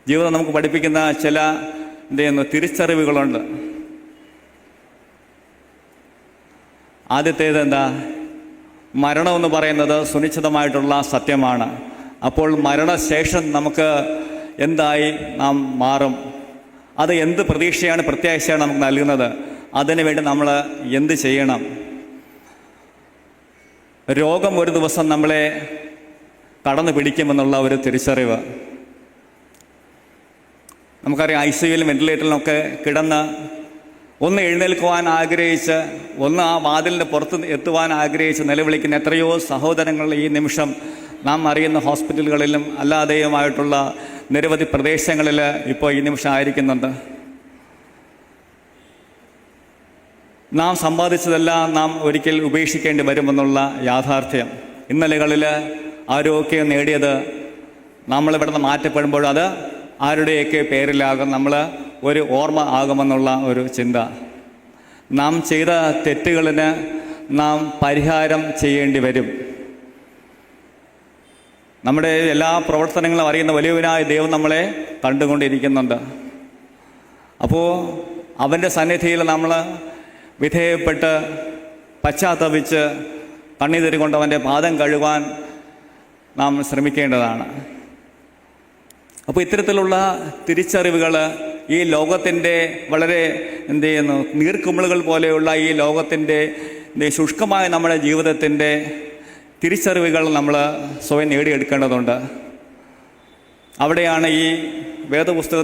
ജീവിതം നമുക്ക് പഠിപ്പിക്കുന്ന ചില തിരിച്ചറിവുകളുണ്ട്. ആദ്യത്തേത് എന്താ? മരണമെന്ന് പറയുന്നത് സുനിശ്ചിതമായിട്ടുള്ള സത്യമാണ്. അപ്പോൾ മരണശേഷം നമുക്ക് എന്തായി നാം മാറും, അത് എന്ത് പ്രതീക്ഷയാണ്, പ്രത്യാശയാണ് നമുക്ക് നൽകുന്നത്, അതിനുവേണ്ടി നമ്മൾ എന്ത് ചെയ്യണം? രോഗം ഒരു ദിവസം നമ്മളെ കടന്നു പിടിക്കുമെന്നുള്ള ഒരു തിരിച്ചറിവ്. നമുക്കറിയാം, ICUവിലും വെന്റിലേറ്ററിലൊക്കെ കിടന്ന് ഒന്ന് എഴുന്നേൽക്കുവാൻ ആഗ്രഹിച്ച്, ഒന്ന് ആ വാതിലിൻ്റെ പുറത്ത് എത്തുവാൻ ആഗ്രഹിച്ച് നിലവിളിക്കുന്ന എത്രയോ സഹോദരങ്ങൾ ഈ നിമിഷം നാം അറിയുന്ന ഹോസ്പിറ്റലുകളിലും അല്ലാതെയുമായിട്ടുള്ള നിരവധി പ്രദേശങ്ങളിൽ ഇപ്പോൾ ഈ നിമിഷം ആയിരിക്കുന്നുണ്ട്. നാം സമ്പാദിച്ചതെല്ലാം നാം ഒരിക്കൽ ഉപേക്ഷിക്കേണ്ടി വരുമെന്നുള്ള യാഥാർത്ഥ്യം. ഇന്നലകളിൽ ആരോഗ്യം നേടിയത് നമ്മളിവിടെ നിന്ന് മാറ്റപ്പെടുമ്പോൾ അത് ആരുടെയൊക്കെ പേരിലാകും, നമ്മൾ ഒരു ഓർമ്മ ആകുമെന്നുള്ള ഒരു ചിന്ത. നാം ചെയ്ത തെറ്റുകളിന് നാം പരിഹാരം ചെയ്യേണ്ടി വരും. നമ്മുടെ എല്ലാ പ്രവർത്തനങ്ങളും അറിയുന്ന വലിയവനായ ദൈവം നമ്മളെ കണ്ടുകൊണ്ടിരിക്കുന്നുണ്ട്. അപ്പോൾ അവൻ്റെ സന്നിധിയിൽ നമ്മൾ വിധേയപ്പെട്ട് പശ്ചാത്തപിച്ച് കണ്ണീര് കൊണ്ട് അവൻ്റെ പാദം കഴുകാൻ നാം ശ്രമിക്കേണ്ടതാണ്. അപ്പോൾ ഇത്തരത്തിലുള്ള തിരിച്ചറിവുകൾ ഈ ലോകത്തിൻ്റെ വളരെ നീർക്കുമിളുകൾ പോലെയുള്ള ഈ ലോകത്തിൻ്റെ ശുഷ്കമായ നമ്മുടെ ജീവിതത്തിൻ്റെ തിരിച്ചറിവുകൾ നമ്മൾ സ്വയം നേടിയെടുക്കേണ്ടതുണ്ട്. അവിടെയാണ് ഈ വേദപുസ്തകത്തിൽ